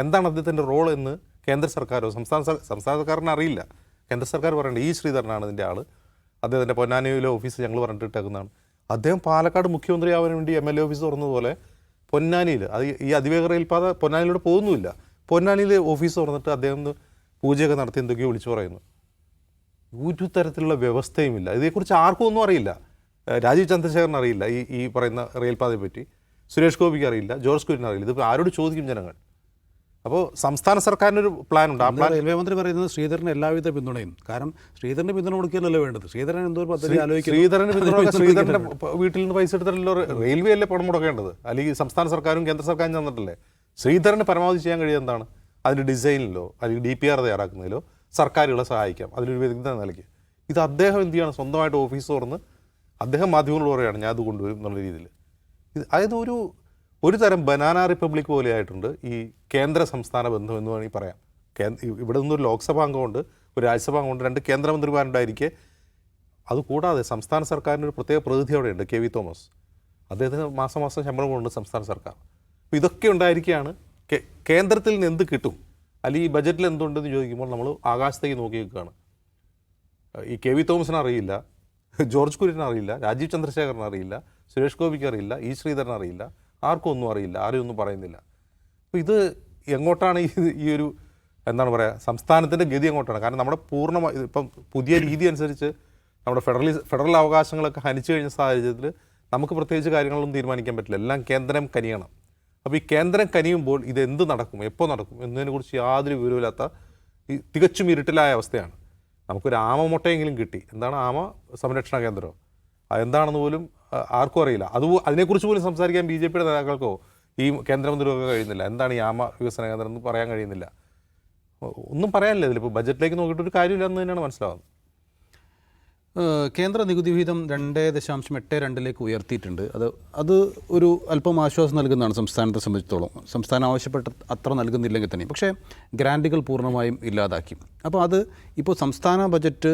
എന്താണ് അദ്ദേഹത്തിൻ്റെ റോൾ എന്ന് കേന്ദ്ര സർക്കാരോ സംസ്ഥാന സർക്കാരിന് അറിയില്ല. കേന്ദ്ര സർക്കാർ പറയണ്ടേ ശ്രീധരനാണ് ഇതിൻ്റെ ആൾ, അദ്ദേഹത്തിൻ്റെ പൊന്നാനിയിലെ ഓഫീസ് ഞങ്ങൾ പറഞ്ഞിട്ടേക്കുന്നതാണ്. അദ്ദേഹം പാലക്കാട് മുഖ്യമന്ത്രിയാവാൻ വേണ്ടി MLA ഓഫീസ് തുറന്നതുപോലെ പൊന്നാനിയിൽ, അത് ഈ അതിവേഗ റെയിൽപാത പൊന്നാനിയിലൂടെ പോകുന്നുമില്ല, പൊന്നാനിയിൽ ഓഫീസ് തുറന്നിട്ട് അദ്ദേഹം പൂജയൊക്കെ നടത്തി എന്തൊക്കെയോ വിളിച്ചു പറയുന്നു. ഒരു തരത്തിലുള്ള വ്യവസ്ഥയുമില്ല. ഇതേക്കുറിച്ച് ആർക്കും ഒന്നും അറിയില്ല. രാജീവ് ചന്ദ്രശേഖരൻ അറിയില്ല ഈ പറയുന്ന റെയിൽപാതയെ പറ്റി, സുരേഷ് ഗോപിക്ക് അറിയില്ല, ജോർജ് കുര്യൻ അറിയില്ല. ഇതിപ്പോൾ ആരോട് ചോദിക്കും ജനങ്ങൾ? അപ്പോൾ സംസ്ഥാന സർക്കാരിനൊരു പ്ലാൻ ഉണ്ട്. ആ പ്ലാൻ റെയിൽവേ മന്ത്രി പറയുന്നത് ശ്രീധരന് എല്ലാവിധ പിന്തുണയും. കാരണം ശ്രീധരന് പിന്തുണ കൊടുക്കുകയല്ലോ വേണ്ടത്. ശ്രീധരൻ എന്തോ ഒരു പദ്ധതി ശ്രീധരന് ശ്രീധരൻ്റെ വീട്ടിൽ നിന്ന് പൈസ എടുത്തിട്ടല്ലോ റെയിൽവേ അല്ലേ പണം മുടക്കേണ്ടത്, അല്ലെങ്കിൽ സംസ്ഥാന സർക്കാരും കേന്ദ്ര സർക്കാരും തന്നിട്ടല്ലേ. ശ്രീധരന് പരമാവധി ചെയ്യാൻ കഴിയുക എന്താണ്? അതിൻ്റെ ഡിസൈനിലോ അല്ലെങ്കിൽ DPR തയ്യാറാക്കുന്നതിലോ സർക്കാരുകളെ സഹായിക്കാം, അതിലൊരു വിദഗ്ധ നിലയ്ക്ക്. ഇത് അദ്ദേഹം എന്ത് ചെയ്യണം? സ്വന്തമായിട്ട് ഓഫീസ് തുറന്ന് അദ്ദേഹം മാധ്യമങ്ങളോട് പറയുകയാണ് ഞാൻ അത് കൊണ്ടുവരും എന്നുള്ള രീതിയിൽ. അതായത് ഒരു തരം ബനാന റിപ്പബ്ലിക് പോലെ ആയിട്ടുണ്ട് ഈ കേന്ദ്ര സംസ്ഥാന ബന്ധം എന്ന് വേണമെങ്കിൽ പറയാം. ഇവിടെ നിന്നൊരു ലോക്സഭാ അംഗമുണ്ട്, ഒരു രാജ്യസഭാ അംഗമുണ്ട്, 2 കേന്ദ്രമന്ത്രിമാരുണ്ടായിരിക്കെ. അതുകൂടാതെ സംസ്ഥാന സർക്കാരിന് ഒരു പ്രത്യേക പ്രതിനിധി അവിടെയുണ്ട്, KV തോമസ്. അദ്ദേഹത്തിന് മാസം മാസം ശമ്പളം കൊണ്ടുണ്ട് സംസ്ഥാന സർക്കാർ. അപ്പോൾ ഇതൊക്കെ ഉണ്ടായിരിക്കുകയാണ്. കേന്ദ്രത്തിൽ നിന്ന് എന്ത് കിട്ടും, അല്ലെങ്കിൽ ഈ ബജറ്റിൽ എന്തുണ്ടെന്ന് ചോദിക്കുമ്പോൾ നമ്മൾ ആകാശത്തേക്ക് നോക്കി നിൽക്കുകയാണ്. ഈ KV തോമസിന് അറിയില്ല, ജോർജ് കുര്യന് അറിയില്ല, രാജീവ് ചന്ദ്രശേഖരന് അറിയില്ല, സുരേഷ് ഗോപിക്ക് അറിയില്ല, ശ്രീധരൻ അറിയില്ല, ആർക്കും ഒന്നും അറിയില്ല, ആരും ഒന്നും പറയുന്നില്ല. അപ്പോൾ ഇത് എങ്ങോട്ടാണ് ഈ ഒരു എന്താണ് പറയുക, സംസ്ഥാനത്തിൻ്റെ ഗതി എങ്ങോട്ടാണ്? കാരണം നമ്മുടെ പൂർണ്ണമായി ഇപ്പം പുതിയ രീതി അനുസരിച്ച് നമ്മുടെ ഫെഡറൽ അവകാശങ്ങളൊക്കെ ഹനിച്ചു കഴിഞ്ഞ സാഹചര്യത്തിൽ നമുക്ക് പ്രത്യേകിച്ച് കാര്യങ്ങളൊന്നും തീരുമാനിക്കാൻ പറ്റില്ല, എല്ലാം കേന്ദ്രം കനിയണം. അപ്പോൾ ഈ കേന്ദ്രം കനിയുമ്പോൾ ഇത് എന്ത് നടക്കും, എപ്പോൾ നടക്കും എന്നതിനെക്കുറിച്ച് യാതൊരു വിവരമില്ലാത്ത ഈ തികച്ചും ഇരുട്ടിലായ അവസ്ഥയാണ്. നമുക്കൊരു ആമ മുട്ടയെങ്കിലും കിട്ടി, എന്താണ് ആമ സംരക്ഷണ കേന്ദ്രം, അതെന്താണെന്ന് പോലും ആർക്കും അറിയില്ല. അതിനെക്കുറിച്ച് പോലും സംസാരിക്കാൻ BJP നേതാക്കൾക്കോ ഈ കേന്ദ്രമന്ത്രികൾക്കോ കഴിയുന്നില്ല. എന്താണ് ഈ ആമ വികസന കേന്ദ്രം എന്ന് പറയാൻ കഴിയുന്നില്ല. ഒന്നും പറയാനില്ല ഇതിലിപ്പോൾ. ബജറ്റിലേക്ക് നോക്കിയിട്ടൊരു കാര്യമില്ല എന്ന് തന്നെയാണ് മനസ്സിലാവുന്നത്. കേന്ദ്ര നികുതി വിഹിതം 2.82 ഉയർത്തിയിട്ടുണ്ട്. അത് ഒരു അല്പം ആശ്വാസം നൽകുന്നതാണ് സംസ്ഥാനത്തെ സംബന്ധിച്ചിടത്തോളം. സംസ്ഥാനം ആവശ്യപ്പെട്ട അത്ര നൽകുന്നില്ലെങ്കിൽ തന്നെ. പക്ഷേ ഗ്രാൻറ്റുകൾ പൂർണ്ണമായും ഇല്ലാതാക്കി. അപ്പോൾ അത് ഇപ്പോൾ സംസ്ഥാന ബജറ്റ്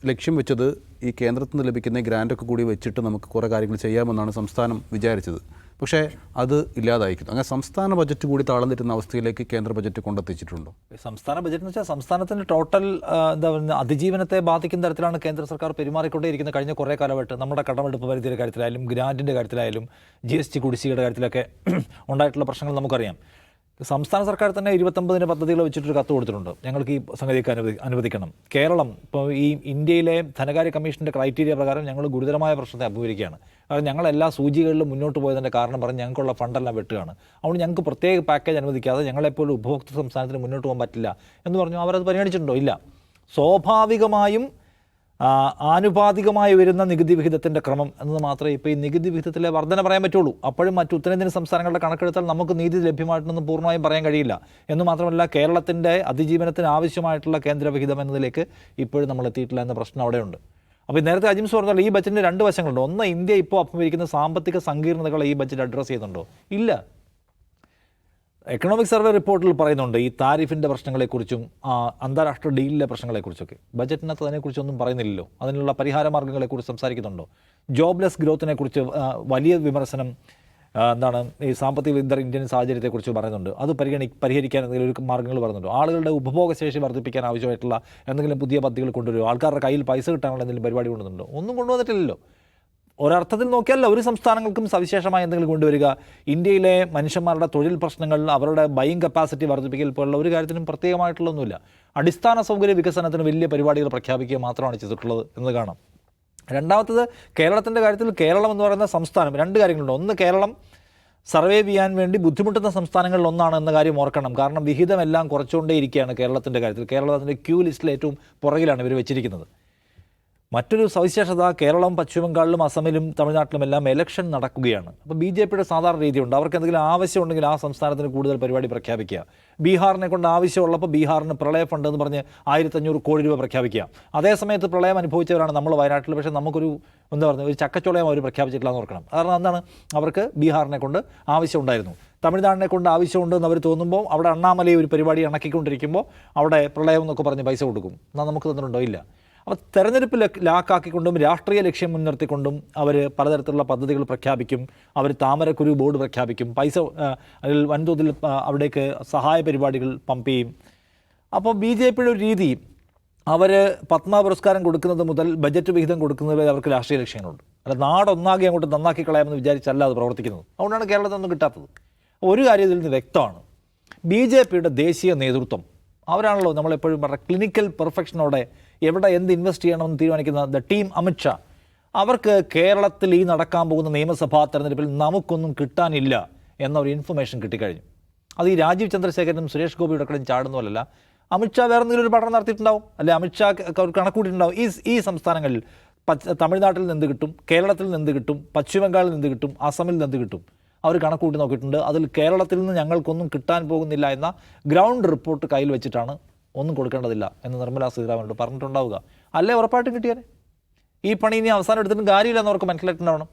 ലക്ഷ്യം വെച്ചത് ഈ കേന്ദ്രത്തിൽ നിന്ന് ലഭിക്കുന്ന ഗ്രാൻറ്റൊക്കെ കൂടി വെച്ചിട്ട് നമുക്ക് കുറേ കാര്യങ്ങൾ ചെയ്യാമെന്നാണ് സംസ്ഥാനം വിചാരിച്ചത്. പക്ഷേ അത് ഇല്ലാതായിരിക്കുന്നു. അങ്ങനെ സംസ്ഥാന ബജറ്റ് കൂടി താളം തെറ്റുന്ന അവസ്ഥയിലേക്ക് കേന്ദ്ര ബജറ്റ് കൊണ്ടെത്തിച്ചിട്ടുണ്ടോ? സംസ്ഥാന ബജറ്റ് എന്ന് വെച്ചാൽ സംസ്ഥാനത്തിൻ്റെ ടോട്ടൽ എന്താ പറയുക അതിജീവനത്തെ ബാധിക്കുന്ന തരത്തിലാണ് കേന്ദ്ര സർക്കാർ പെരുമാറിക്കൊണ്ടേയിരിക്കുന്നത് കഴിഞ്ഞ കുറേ കാലമായിട്ട്. നമ്മുടെ കടമെടുപ്പ് പരിധിയുടെ കാര്യത്തിലായാലും ഗ്രാൻറ്റിൻ്റെ കാര്യത്തിലായാലും GST കുടിശ്ശികയുടെ കാര്യത്തിലൊക്കെ ഉണ്ടായിട്ടുള്ള പ്രശ്നങ്ങൾ നമുക്കറിയാം. സംസ്ഥാന സർക്കാർ തന്നെ 29 പദ്ധതികൾ വെച്ചിട്ടൊരു കത്ത് കൊടുത്തിട്ടുണ്ട്, ഞങ്ങൾക്ക് ഈ സംഗതിയൊക്കെ അനുവദിക്കണം. കേരളം ഇപ്പോൾ ഈ ഇന്ത്യയിലെ ധനകാര്യ കമ്മീഷൻ്റെ ക്രൈറ്റീരിയ പ്രകാരം ഞങ്ങൾ ഗുരുതരമായ പ്രശ്നത്തെ അഭിമുഖീകരിക്കുകയാണ്. കാരണം ഞങ്ങളെല്ലാ സൂചികളിലും മുന്നോട്ട് പോയതിൻ്റെ കാരണം പറഞ്ഞ് ഞങ്ങൾക്കുള്ള ഫണ്ടെല്ലാം വെട്ടുകയാണ്. അതുകൊണ്ട് ഞങ്ങൾക്ക് പ്രത്യേക പാക്കേജ് അനുവദിക്കാതെ ഞങ്ങളെപ്പോലും ഉപഭോക്തൃ സംസ്ഥാനത്തിന് മുന്നോട്ട് പോകാൻ പറ്റില്ല എന്ന് പറഞ്ഞു. അവരത് പരിഗണിച്ചിട്ടുണ്ടോ? ഇല്ല. സ്വാഭാവികമായും ആനുപാതികമായി വരുന്ന നികുതി വിഹിതത്തിൻ്റെ ക്രമം എന്നത് മാത്രമേ ഇപ്പോൾ ഈ നികുതി വിഹിതത്തിലെ വർധന പറയാൻ പറ്റുള്ളൂ. അപ്പോഴും മറ്റു ഉത്തരേന്ത്യൻ സംസ്ഥാനങ്ങളുടെ കണക്കെടുത്താൽ നമുക്ക് നീതി ലഭ്യമായിട്ടൊന്നും പൂർണ്ണമായും പറയാൻ കഴിയില്ല. എന്ന് മാത്രമല്ല കേരളത്തിൻ്റെ അതിജീവനത്തിന് ആവശ്യമായിട്ടുള്ള കേന്ദ്ര വിഹിതം എന്നതിലേക്ക് ഇപ്പോഴും നമ്മൾ എത്തിയിട്ടില്ല എന്ന പ്രശ്നം അവിടെയുണ്ട്. അപ്പോൾ നേരത്തെ അജിംസ് പറഞ്ഞാൽ ഈ ബജറ്റിന് 2 വശങ്ങളുണ്ട്. ഒന്ന്, ഇന്ത്യ ഇപ്പോൾ അഭിമുഖീകരിക്കുന്ന സാമ്പത്തിക സങ്കീർണതകളെ ഈ ബജറ്റ് അഡ്രസ്സ് ചെയ്യുന്നുണ്ടോ? ഇല്ല. എക്കണോമിക് സർവേ റിപ്പോർട്ടിൽ പറയുന്നുണ്ട് ഈ താരിഫിൻ്റെ പ്രശ്നങ്ങളെക്കുറിച്ചും അന്താരാഷ്ട്ര ഡീലിലെ പ്രശ്നങ്ങളെക്കുറിച്ചൊക്കെ. ബജറ്റിനകത്ത് അതിനെക്കുറിച്ചൊന്നും പറയുന്നില്ലല്ലോ. അതിനുള്ള പരിഹാര മാർഗ്ഗങ്ങളെക്കുറിച്ച് സംസാരിക്കുന്നുണ്ടോ? ജോബ്ലെസ് ഗ്രോത്തിനെക്കുറിച്ച് വലിയ വിമർശനം എന്താണ് ഈ സാമ്പത്തിക വിദഗ്ധർ ഇന്ത്യൻ സാഹചര്യത്തെക്കുറിച്ച് പറയുന്നുണ്ട്. അത് പരിഹരിക്കാൻ എന്തെങ്കിലും ഒരു മാർഗ്ഗങ്ങൾ പറയുന്നുണ്ടോ? ആളുകളുടെ ഉപഭോഗശേഷി വർദ്ധിപ്പിക്കാൻ ആവശ്യമായിട്ടുള്ള എന്തെങ്കിലും പുതിയ പദ്ധതികൾ കൊണ്ടുവരുമോ? ആൾക്കാരുടെ കയ്യിൽ പൈസ കിട്ടാനുള്ള എന്തെങ്കിലും പരിപാടി കൊണ്ടുവന്നുണ്ടോ? ഒന്നും കൊണ്ടുവന്നിട്ടില്ലല്ലോ. ഒരർത്ഥത്തിൽ നോക്കിയാൽ ഒരു സംസ്ഥാനങ്ങൾക്കും സവിശേഷമായ എന്തെങ്കിലും കൊണ്ടുവരിക, ഇന്ത്യയിലെ മനുഷ്യന്മാരുടെ തൊഴിൽ പ്രശ്നങ്ങൾ, അവരുടെ ബൈയിങ് കപ്പാസിറ്റി വർദ്ധിപ്പിക്കൽ പോലുള്ള ഒരു കാര്യത്തിനും പ്രത്യേകമായിട്ടുള്ളൊന്നുമില്ല. അടിസ്ഥാന സൗകര്യ വികസനത്തിന് വലിയ പരിപാടികൾ പ്രഖ്യാപിക്കുക മാത്രമാണ് ചെയ്തിട്ടുള്ളത് എന്ന് കാണാം. രണ്ടാമത്തത്, കേരളത്തിൻ്റെ കാര്യത്തിൽ കേരളം എന്ന് പറയുന്ന സംസ്ഥാനം 2 കാര്യങ്ങളുണ്ട്. ഒന്ന്, കേരളം സർവേ ചെയ്യാൻ വേണ്ടി ബുദ്ധിമുട്ടുന്ന സംസ്ഥാനങ്ങളിൽ ഒന്നാണ് എന്ന കാര്യം ഓർക്കണം. കാരണം വിഹിതമെല്ലാം കുറച്ചുകൊണ്ടേയിരിക്കുകയാണ് കേരളത്തിൻ്റെ കാര്യത്തിൽ. കേരളം അതിൻ്റെ ക്യൂ ലിസ്റ്റിൽ ഏറ്റവും പുറകിലാണ് ഇവർ വെച്ചിരിക്കുന്നത്. മറ്റൊരു സവിശേഷത, കേരളം, പശ്ചിമ ബംഗാളിലും അസമിലും തമിഴ്നാട്ടിലുമെല്ലാം ഇലക്ഷൻ നടക്കുകയാണ്. അപ്പോൾ BJPയുടെ സാധാരണ രീതിയുണ്ട്, അവർക്ക് എന്തെങ്കിലും ആവശ്യമുണ്ടെങ്കിൽ ആ സംസ്ഥാനത്തിന് കൂടുതൽ പരിപാടി പ്രഖ്യാപിക്കുക. ബീഹാറിനെ കൊണ്ട് ആവശ്യമുള്ളപ്പോൾ ബീഹാറിന് പ്രളയ ഫണ്ട് എന്ന് പറഞ്ഞ് 1500 കോടി രൂപ പ്രഖ്യാപിക്കുക. അതേസമയത്ത് പ്രളയം അനുഭവിച്ചവരാണ് നമ്മൾ വയനാട്ടിൽ. പക്ഷേ നമുക്കൊരു ഒരു ചക്കച്ചോളയം അവർ പ്രഖ്യാപിച്ചിട്ടില്ല എന്ന് ഓർക്കണം. കാരണം എന്താണ്, അവർക്ക് ബീഹാറിനെ കൊണ്ട് ആവശ്യമുണ്ടായിരുന്നു. തമിഴ്നാടിനെ കൊണ്ട് ആവശ്യമുണ്ടെന്ന് അവർ തോന്നുമ്പോൾ അവിടെ അണ്ണാമലയെ ഒരു പരിപാടി ഇണക്കിക്കൊണ്ടിരിക്കുമ്പോൾ അവിടെ പ്രളയം എന്നൊക്കെ പറഞ്ഞ് പൈസ കൊടുക്കും. എന്നാൽ നമുക്ക് തന്നിട്ടുണ്ടോ? ഇല്ല. അപ്പോൾ തെരഞ്ഞെടുപ്പ് ലാക്കാക്കിക്കൊണ്ടും രാഷ്ട്രീയ ലക്ഷ്യം മുൻനിർത്തിക്കൊണ്ടും അവർ പലതരത്തിലുള്ള പദ്ധതികൾ പ്രഖ്യാപിക്കും. അവർ താമരക്കുരു ബോർഡ് പ്രഖ്യാപിക്കും. പൈസ അതിൽ വൻതോതിൽ അവിടേക്ക് സഹായ പരിപാടികൾ പമ്പ് ചെയ്യും. അപ്പോൾ BJPയുടെ ഒരു രീതി, അവർ പത്മ പുരസ്കാരം കൊടുക്കുന്നത് മുതൽ ബജറ്റ് വിഹിതം കൊടുക്കുന്നത് വരെ അവർക്ക് രാഷ്ട്രീയ ലക്ഷ്യങ്ങളുണ്ട്. അല്ല, നാടൊന്നാകെ അങ്ങോട്ട് നന്നാക്കി കളയാമെന്ന് വിചാരിച്ചല്ല അത് പ്രവർത്തിക്കുന്നത്. അതുകൊണ്ടാണ് കേരളത്തിനൊന്നും കിട്ടാത്തത്. ഒരു കാര്യം ഇതിൽ നിന്ന് വ്യക്തമാണ്, BJPയുടെ ദേശീയ നേതൃത്വം അവരാണല്ലോ നമ്മളെപ്പോഴും പറഞ്ഞ ക്ലിനിക്കൽ പെർഫെക്ഷനോടെ എവിടെ എന്ത് ഇൻവെസ്റ്റ് ചെയ്യണമെന്ന് തീരുമാനിക്കുന്ന ദ ടീം അമിത്ഷാ. അവർക്ക് കേരളത്തിൽ ഈ നടക്കാൻ പോകുന്ന നിയമസഭാ തെരഞ്ഞെടുപ്പിൽ നമുക്കൊന്നും കിട്ടാനില്ല എന്നൊരു ഇൻഫർമേഷൻ കിട്ടിക്കഴിഞ്ഞു. അത് ഈ രാജീവ് ചന്ദ്രശേഖരനും സുരേഷ് ഗോപിയുടെ കടയും ചാടുന്ന പോലല്ല. അമിത്ഷാ വേറെ എന്തെങ്കിലും ഒരു പഠനം നടത്തിയിട്ടുണ്ടാവും, അല്ലെ അമിത്ഷാ കണക്കൂട്ടിയിട്ടുണ്ടാവും. ഈ സംസ്ഥാനങ്ങളിൽ തമിഴ്നാട്ടിൽ നിന്ന് കിട്ടും, കേരളത്തിൽ നിന്ന് കിട്ടും, പശ്ചിമ ബംഗാളിൽ നിന്ന് കിട്ടും, അസമിൽ നിന്ന് കിട്ടും, അവർ കണക്കൂട്ടി നോക്കിയിട്ടുണ്ട്. അതിൽ കേരളത്തിൽ നിന്ന് ഞങ്ങൾക്കൊന്നും കിട്ടാൻ പോകുന്നില്ല എന്ന ഗ്രൗണ്ട് റിപ്പോർട്ട് കയ്യിൽ വെച്ചിട്ടാണ് ഒന്നും കൊടുക്കേണ്ടതില്ല എന്ന് നിർമ്മലാ സീതാരാമനോട് പറഞ്ഞിട്ടുണ്ടാവുക. അല്ലേ ഉറപ്പായിട്ടും കിട്ടിയാൽ ഈ പണി ഇനി അവസാനം എടുത്തിട്ടും കാര്യമില്ലെന്ന് അവർക്ക് മനസ്സിലായിട്ടുണ്ടാവണം.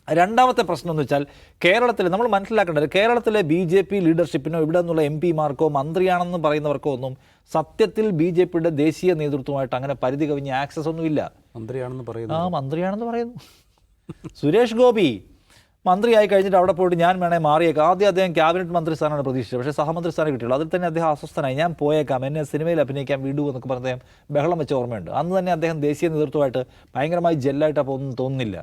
രണ്ടാമത്തെ പ്രശ്നം എന്ന് വെച്ചാൽ കേരളത്തിൽ നമ്മൾ മനസ്സിലാക്കേണ്ടത്, കേരളത്തിലെ BJP ലീഡർഷിപ്പിനോ ഇവിടെ നിന്നുള്ള MP മാർക്കോ മന്ത്രിയാണെന്ന് പറയുന്നവർക്കോ ഒന്നും സത്യത്തിൽ BJPയുടെ ദേശീയ നേതൃത്വമായിട്ട് അങ്ങനെ പരിധി കവിഞ്ഞ ആക്സസ് ഒന്നുമില്ല. മന്ത്രിയാണെന്ന് പറയുന്നു. മന്ത്രിയാണെന്ന് പറയുന്നു. സുരേഷ് ഗോപി മന്ത്രിയായി കഴിഞ്ഞിട്ട് അവിടെ പോയിട്ട് ഞാൻ വേണേൽ മാറിയേക്കാം. ആദ്യം അദ്ദേഹം ക്യാബിനറ്റ് മന്ത്രി സ്ഥാനമാണ് പ്രതീക്ഷിച്ചത്, പക്ഷേ സഹമന്ത്രി സ്ഥാനം കിട്ടിയുള്ളൂ. അതിൽ തന്നെ അദ്ദേഹം അസ്വസ്ഥനായി. ഞാൻ പോയേക്കാം, എന്നെ സിനിമയിൽ അഭിനയിക്കാൻ വിടൂ എന്നൊക്കെ പറഞ്ഞ് അദ്ദേഹം ബഹളം വെച്ച ഓർമ്മയുണ്ട്. അന്ന് തന്നെ അദ്ദേഹം ദേശീയ നേതൃത്വമായിട്ട് ഭയങ്കരമായി ജെല്ലായിട്ട് അപ്പോൾ ഒന്നും തോന്നുന്നില്ല.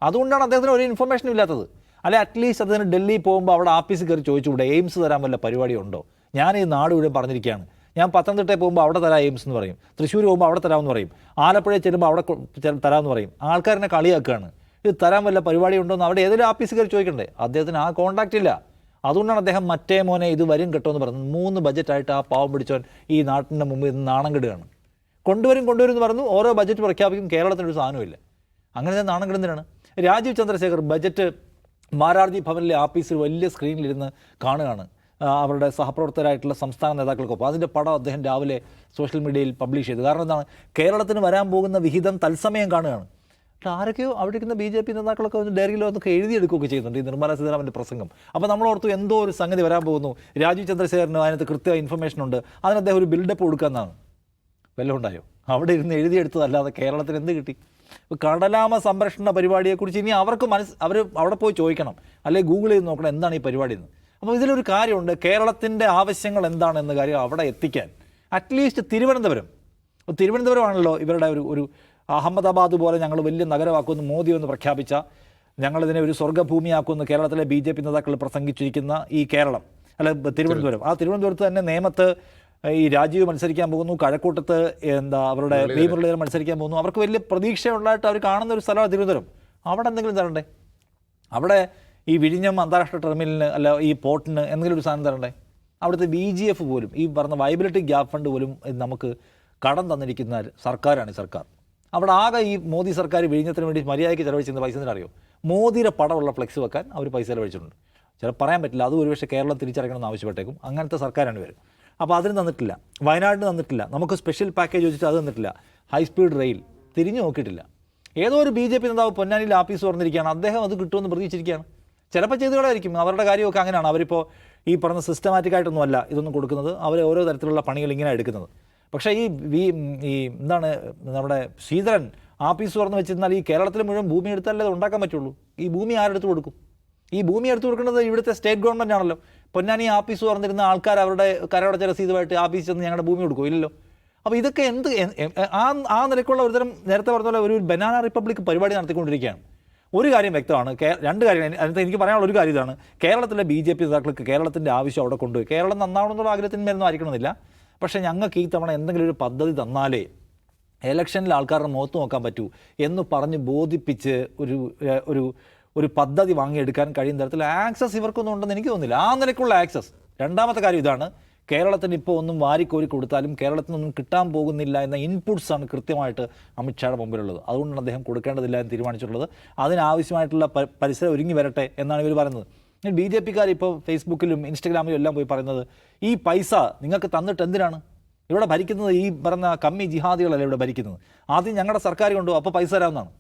അതുകൊണ്ടാണ് അദ്ദേഹത്തിന് ഒരു ഇൻഫർമേഷനും ഇല്ലാത്തത്. അല്ലെ അറ്റ്ലീസ്റ്റ് അദ്ദേഹത്തിന് ഡൽഹി പോകുമ്പോൾ അവിടെ ആഫീസിൽ കയറി ചോദിച്ചുകൂടെ എയിംസ് തരാൻ വല്ല പരിപാടി ഉണ്ടോ? ഞാൻ ഈ നാട് മുഴുവൻ പറഞ്ഞിരിക്കുകയാണ്, ഞാൻ പത്തനംതിട്ടയിൽ പോകുമ്പോൾ അവിടെ തരാം എയിംസ് എന്ന് പറയും, തൃശ്ശൂർ പോകുമ്പോൾ അവിടെ തരാമെന്ന് പറയും, ആലപ്പുഴയിൽ ചെല്ലുമ്പോൾ അവിടെ തരാമെന്ന് പറയും. ആൾക്കാരെന്നെ കളിയാക്കുകയാണ്. ഇത് തരാൻ വല്ല പരിപാടി ഉണ്ടോ എന്ന് അവിടെ ഏതെങ്കിലും ആഫീസിൽ കയറി ചോദിക്കണ്ടേ? അദ്ദേഹത്തിന് ആ കോൺടാക്റ്റ് ഇല്ല. അതുകൊണ്ടാണ് അദ്ദേഹം മറ്റേ മോനെ ഇത് വരും കേട്ടോ എന്ന് പറഞ്ഞത്. 3 ബജറ്റായിട്ട് ആ പാവം പിടിച്ചവൻ ഈ നാട്ടിൻ്റെ മുമ്പിൽ നിന്ന് നാണം കെടുകയാണ്. കൊണ്ടുവരും എന്ന് പറഞ്ഞു, ഓരോ ബജറ്റ് പ്രഖ്യാപിക്കും, കേരളത്തിനൊരു സാധനമില്ല. അങ്ങനെ നാണം കെടുന്നതിനാണ്. രാജീവ് ചന്ദ്രശേഖർ ബജറ്റ് മാരാർജി ഭവനിലെ ആഫീസിൽ വലിയ സ്ക്രീനിലിരുന്ന് കാണുകയാണ് അവരുടെ സഹപ്രവർത്തകരായിട്ടുള്ള സംസ്ഥാന നേതാക്കൾക്കൊപ്പം. അതിൻ്റെ പടം അദ്ദേഹം രാവിലെ സോഷ്യൽ മീഡിയയിൽ പബ്ലിഷ് ചെയ്തു. കാരണം എന്താണ്, കേരളത്തിന് വരാൻ പോകുന്ന വിഹിതം തത്സമയം കാണുകയാണ്. പക്ഷേ ആരൊക്കെയോ അവിടെ ഇരിക്കുന്ന BJP നേതാക്കളൊക്കെ ഒന്ന് ഡയറിയിലോ എന്നൊക്കെ എഴുതിയെടുക്കുകയൊക്കെ ചെയ്യുന്നുണ്ട് ഈ നിർമ്മലാ സീതാരാമൻ്റെ പ്രസംഗം. അപ്പോൾ നമ്മൾ ഓർത്തു എന്തോ ഒരു സംഗതി വരാൻ പോകുന്നു, രാജീവ് ചന്ദ്രശേഖരന് അതിനകത്ത് കൃത്യമായ ഇൻഫർമേഷൻ ഉണ്ട്, അതിന് അദ്ദേഹം ഒരു ബിൽഡപ്പ് കൊടുക്കാമെന്നാണ്. വല്ലതും ഉണ്ടായോ? അവിടെ ഇരുന്ന് എഴുതിയെടുത്തതല്ലാതെ കേരളത്തിന് എന്ത് കിട്ടി? കടലാമ സംരക്ഷണ പരിപാടിയെക്കുറിച്ച് ഇനി അവർക്ക് അവർ അവിടെ പോയി ചോദിക്കണം, അല്ലെങ്കിൽ ഗൂഗിൾ ചെയ്ത് നോക്കണം എന്താണ് ഈ പരിപാടി എന്ന്. അപ്പോൾ ഇതിലൊരു കാര്യമുണ്ട്, കേരളത്തിൻ്റെ ആവശ്യങ്ങൾ എന്താണെന്ന കാര്യം അവിടെ എത്തിക്കാൻ അറ്റ്ലീസ്റ്റ് തിരുവനന്തപുരമാണല്ലോ ഇവരുടെ ഒരു അഹമ്മദാബാദ് പോലെ ഞങ്ങൾ വലിയ നഗരമാക്കുമെന്ന് മോദി ഒന്ന് പ്രഖ്യാപിച്ച, ഞങ്ങളിതിനെ ഒരു സ്വർഗ്ഗഭൂമിയാക്കുമെന്ന് കേരളത്തിലെ BJP നേതാക്കൾ പ്രസംഗിച്ചിരിക്കുന്ന ഈ കേരളം, അല്ല തിരുവനന്തപുരം, ആ തിരുവനന്തപുരത്ത് തന്നെ നേമത്ത് ഈ രാജീവ് മത്സരിക്കാൻ പോകുന്നു, കഴക്കൂട്ടത്ത് അവരുടെ വി മുരളീധരൻ മത്സരിക്കാൻ പോകുന്നു. അവർക്ക് വലിയ പ്രതീക്ഷയുള്ളതായിട്ട് അവർ കാണുന്ന ഒരു സ്ഥലമാണ് തിരുവനന്തപുരം. അവിടെ എന്തെങ്കിലും തരണ്ടേ? അവിടെ ഈ വിഴിഞ്ഞം അന്താരാഷ്ട്ര ടെർമിനലിന് അല്ല ഈ പോർട്ടിന് എന്തെങ്കിലും ഒരു സാധനം തരണ്ടേ? അവിടുത്തെ VGF പോലും ഈ പറഞ്ഞ വയബിലിറ്റി ഗ്യാപ്പ് ഫണ്ട് പോലും നമുക്ക് കടം തന്നിരിക്കുന്ന സർക്കാരാണ് ഈ സർക്കാർ. അവിടെ ആകെ ഈ മോദി സർക്കാർ വിഴിഞ്ഞത്തിന് വേണ്ടി മര്യാദയ്ക്ക് ചെലവഴിച്ചിരുന്ന പൈസ അറിയോ? മോദിയുടെ പടമുള്ള ഫ്ലെക്സ് വെക്കാൻ അവർ പൈസ ചെലവഴിച്ചിട്ടുണ്ട്. ചിലപ്പോൾ പറയാൻ പറ്റില്ല, അത് ഒരുപക്ഷെ കേരളം തിരിച്ചടയ്ക്കണമെന്ന് ആവശ്യപ്പെട്ടേക്കും. അങ്ങനത്തെ സർക്കാരാണ് വരും. അപ്പോൾ അതിന് തന്നിട്ടില്ല, വയനാടിന് തന്നിട്ടില്ല, നമുക്ക് സ്പെഷ്യൽ പാക്കേജ് വെച്ചിട്ട് അത് തന്നിട്ടില്ല, ഹൈസ്പീഡ് റെയിൽ തിരിഞ്ഞു നോക്കിയിട്ടില്ല. ഏതോ ഒരു BJP നേതാവ് പൊന്നാനിയിൽ ആഫീസ് തുറന്നിരിക്കുകയാണ്, അദ്ദേഹം അത് കിട്ടുമെന്ന് പ്രതീക്ഷിച്ചിരിക്കുകയാണ്. ചിലപ്പോൾ ചെയ്തുകളായിരിക്കും, അവരുടെ കാര്യമൊക്കെ അങ്ങനെയാണ്. അവരിപ്പോൾ ഈ പറഞ്ഞ സിസ്റ്റമാറ്റിക്കായിട്ടൊന്നും അല്ല ഇതൊന്നും കൊടുക്കുന്നത്, അവർ ഓരോ തരത്തിലുള്ള പണികൾ ഇങ്ങനെ എടുക്കുന്നത്. പക്ഷേ ഈ എന്താണ് നമ്മുടെ ശ്രീധരൻ ആഫീസ് തുറന്ന് വെച്ചിരുന്നാൽ ഈ കേരളത്തിൽ മുഴുവൻ ഭൂമി എടുത്താലേ അത് ഉണ്ടാക്കാൻ പറ്റുള്ളൂ. ഈ ഭൂമി ആരെടുത്ത് കൊടുക്കും? ഈ ഭൂമി എടുത്തു കൊടുക്കുന്നത് ഇവിടുത്തെ സ്റ്റേറ്റ് ഗവൺമെൻറ് ആണല്ലോ. പൊന്നാനി ആഫീസ് തുറന്നിരുന്ന ആൾക്കാർ അവരുടെ കരടച്ച രസീതുമായിട്ട് ആഫീസിൽ ചെന്ന് ഞങ്ങളുടെ ഭൂമി കൊടുക്കും? ഇല്ലല്ലോ. അപ്പോൾ ഇതൊക്കെ ആ നിലയ്ക്കുള്ള ഒരുതരം നേരത്തെ പറഞ്ഞ പോലെ ഒരു ബനാന റിപ്പബ്ലിക് പരിപാടി നടത്തിക്കൊണ്ടിരിക്കുകയാണ്. ഒരു കാര്യം വ്യക്തമാണ്, 2 കാര്യം അതിനകത്ത് എനിക്ക് പറയാനുള്ള ഒരു കാര്യം ഇതാണ്, കേരളത്തിലെ BJP നേതാക്കൾക്ക് കേരളത്തിൻ്റെ ആവശ്യം അവിടെ കൊണ്ടുപോയി കേരളം നന്നാവണമെന്നുള്ള ആഗ്രഹത്തിന്മേലൊന്നും ആയിരിക്കണമെന്നില്ല. പക്ഷേ ഞങ്ങൾക്ക് ഈ തവണ എന്തെങ്കിലും ഒരു പദ്ധതി തന്നാലേ ഇലക്ഷനിൽ ആൾക്കാരുടെ മുഖത്ത് നോക്കാൻ പറ്റൂ എന്ന് പറഞ്ഞ് ബോധിപ്പിച്ച് ഒരു പദ്ധതി വാങ്ങിയെടുക്കാൻ കഴിയുന്ന തരത്തിൽ ആക്സസ് ഇവർക്കൊന്നും ഉണ്ടെന്ന് എനിക്ക് തോന്നുന്നില്ല. ആ നിലയ്ക്കുള്ള ആക്സസ്. രണ്ടാമത്തെ കാര്യം ഇതാണ്, കേരളത്തിന് ഇപ്പോൾ ഒന്നും വാരിക്കോരി കൊടുത്താലും കേരളത്തിനൊന്നും കിട്ടാൻ പോകുന്നില്ല എന്ന ഇൻപുട്സാണ് കൃത്യമായിട്ട് അമിത്ഷായുടെ മുമ്പിലുള്ളത്. അതുകൊണ്ടാണ് അദ്ദേഹം കൊടുക്കേണ്ടതില്ല എന്ന് തീരുമാനിച്ചിട്ടുള്ളത്. അതിനാവശ്യമായിട്ടുള്ള പരിസരം ഒരുങ്ങി വരട്ടെ എന്നാണ് ഇവർ പറയുന്നത്. BJPക്കാർ ഇപ്പോൾ ഫേസ്ബുക്കിലും ഇൻസ്റ്റഗ്രാമിലും എല്ലാം പോയി പറയുന്നത്, ഈ പൈസ നിങ്ങൾക്ക് തന്നിട്ട് എന്തിനാണ്? ഇവിടെ ഭരിക്കുന്നത് ഈ പറഞ്ഞ കമ്മി ജിഹാദികളല്ല ഇവിടെ ഭരിക്കുന്നത്. ആദ്യം ഞങ്ങളുടെ സർക്കാർ കൊണ്ടു, അപ്പോൾ പൈസ തരാമെന്നാണ്.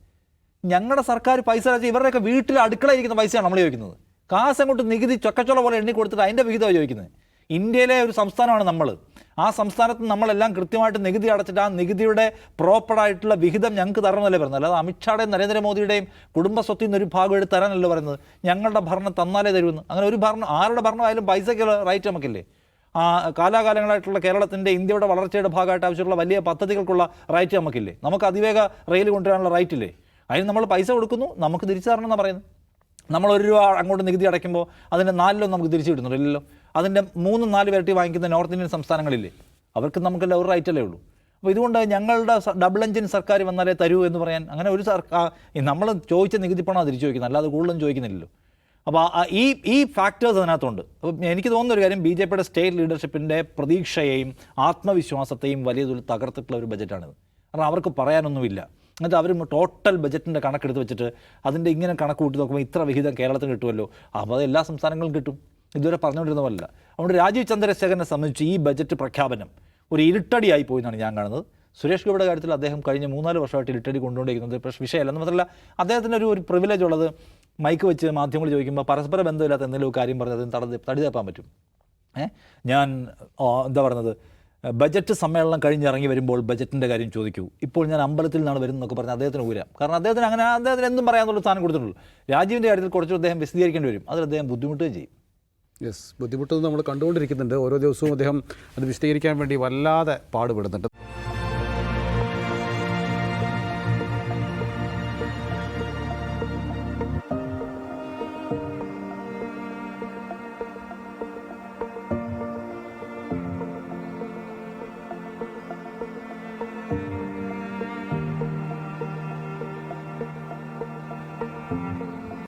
ഞങ്ങളുടെ സർക്കാർ പൈസ തരാൻ ഇവരുടെയൊക്കെ വീട്ടിൽ അടുക്കളയിരിക്കുന്ന പൈസയാണ് നമ്മൾ ചോദിക്കുന്നത്. കാശ് അങ്ങോട്ട് നികുതി ചൊക്കച്ചോള പോലെ എണ്ണി കൊടുത്തിട്ട് അതിൻ്റെ വിഹിതമാണ് ചോദിക്കുന്നത്. ഇന്ത്യയിലെ ഒരു സംസ്ഥാനമാണ് നമ്മൾ. ആ സംസ്ഥാനത്ത് നമ്മളെല്ലാം കൃത്യമായിട്ട് നികുതി അടച്ചിട്ട് ആ നികുതിയുടെ പ്രോപ്പറായിട്ടുള്ള വിഹിതം ഞങ്ങൾക്ക് തരണമെന്നല്ലേ പറയുന്നത്. അല്ലാതെ അമിത്ഷായുടെയും നരേന്ദ്രമോദിയുടെയും കുടുംബ സ്വത്തിൽ നിന്ന് ഒരു ഭാഗം എടുത്ത് തരാനല്ലോ പറയുന്നത്. ഞങ്ങളുടെ ഭരണം തന്നാലേ തരുമെന്ന്. അങ്ങനെ ഒരു ഭരണം, ആരുടെ ഭരണമായാലും പൈസയ്ക്കുള്ള റൈറ്റ് നമുക്കില്ലേ? കാലാകാലങ്ങളായിട്ടുള്ള കേരളത്തിൻ്റെ ഇന്ത്യയുടെ വളർച്ചയുടെ ഭാഗമായിട്ട് ആവശ്യമുള്ള വലിയ പദ്ധതികൾക്കുള്ള റൈറ്റ് നമുക്കില്ലേ? നമുക്ക് അതിവേഗ റെയിൽ കൊണ്ടുവരാനുള്ള റൈറ്റ് ഇല്ലേ? അതിന് നമ്മൾ പൈസ കൊടുക്കുന്നു, നമുക്ക് തിരിച്ചു തരണമെന്നാണ് പറയുന്നത്. നമ്മൾ 1 രൂപ അങ്ങോട്ട് നികുതി അടയ്ക്കുമ്പോൾ അതിൻ്റെ 4 നമുക്ക് തിരിച്ചു കിട്ടുന്നുണ്ട്, ഇല്ലല്ലോ. അതിൻ്റെ 3-4 ഇരട്ടി വാങ്ങിക്കുന്ന നോർത്ത് ഇന്ത്യൻ സംസ്ഥാനങ്ങളില്ലേ, അവർക്ക് നമുക്കെല്ലാം ഒരു റൈറ്റല്ലേ ഉള്ളൂ. അപ്പോൾ ഇതുകൊണ്ട് ഞങ്ങളുടെ ഡബിൾ എഞ്ചിൻ സർക്കാർ വന്നാലേ തരൂ എന്ന് പറയാൻ അങ്ങനെ ഒരു നമ്മൾ ചോദിച്ച നികുതി പണം തിരിച്ചു ചോദിക്കുന്നത്, അല്ലാതെ കൂടുതലൊന്നും ചോദിക്കുന്നില്ലല്ലോ. അപ്പോൾ ഈ ഫാക്ടേഴ്സ് അതിനകത്തുണ്ട്. അപ്പം എനിക്ക് തോന്നുന്ന ഒരു കാര്യം, ബി ജെ പിയുടെ സ്റ്റേറ്റ് ലീഡർഷിപ്പിൻ്റെ പ്രതീക്ഷയെയും ആത്മവിശ്വാസത്തെയും വലിയ തോതിൽ തകർത്തിട്ടുള്ള ഒരു ബജറ്റാണിത്. കാരണം അവർക്ക് പറയാനൊന്നുമില്ല. എന്നിട്ട് അവർ ടോട്ടൽ ബജറ്റിൻ്റെ കണക്കെടുത്ത് വെച്ചിട്ട് അതിൻ്റെ ഇങ്ങനെ കണക്ക് കൂട്ടി നോക്കുമ്പോൾ ഇത്ര വിഹിതം കേരളത്തിന് കിട്ടുമല്ലോ, അപ്പോൾ അത് എല്ലാ സംസ്ഥാനങ്ങളും കിട്ടും, ഇതുവരെ പറഞ്ഞുകൊണ്ടിരുന്ന പോലല്ല. അതുകൊണ്ട് രാജീവ് ചന്ദ്രശേഖരനെ സംബന്ധിച്ച് ഈ ബജറ്റ് പ്രഖ്യാപനം ഒരു ഇരുട്ടടിയായി പോയി എന്നാണ് ഞാൻ കാണുന്നത്. സുരേഷ് ഗോപിയുടെ കാര്യത്തിൽ അദ്ദേഹം കഴിഞ്ഞ 3-4 വർഷമായിട്ട് ഇരുട്ടടി കൊണ്ടുകൊണ്ടിരിക്കുന്നത് വിഷയമല്ല. മാത്രമല്ല അദ്ദേഹത്തിന് ഒരു പ്രിവിലേജ് ഉള്ളത്, മൈക്ക് വെച്ച് മാധ്യമങ്ങൾ ചോദിക്കുമ്പോൾ പരസ്പര ബന്ധമില്ലാത്ത എന്തെങ്കിലും കാര്യം പറഞ്ഞ് അതിന് തടി തപ്പാൻ പറ്റും. ഞാൻ എന്താ പറയുന്നത്, ബജറ്റ് സമ്മേളനം കഴിഞ്ഞിറങ്ങി വരുമ്പോൾ ബജറ്റിൻ്റെ കാര്യം ചോദിക്കൂ, ഇപ്പോൾ ഞാൻ അമ്പലത്തിൽ നിന്നാണ് വരുന്നതെന്നൊക്കെ പറഞ്ഞ് അദ്ദേഹത്തിന് ഊരാം. കാരണം അദ്ദേഹത്തിന് എന്തും പറയാനുള്ള സ്ഥാനം കൊടുത്തിട്ടുള്ളൂ. രാജീവിൻ്റെ കാര്യത്തിൽ കുറച്ച് അദ്ദേഹം വിശദീകരിക്കേണ്ടി വരും, അതിൽ അദ്ദേഹം ബുദ്ധിമുട്ടുകയും ചെയ്യും. യെസ്, ബുദ്ധിമുട്ടൊന്നും നമ്മൾ കണ്ടുകൊണ്ടിരിക്കുന്നുണ്ട്. ഓരോ ദിവസവും അദ്ദേഹം അത് വിശദീകരിക്കാൻ വേണ്ടി വല്ലാതെ പാടുപെടുന്നുണ്ട്.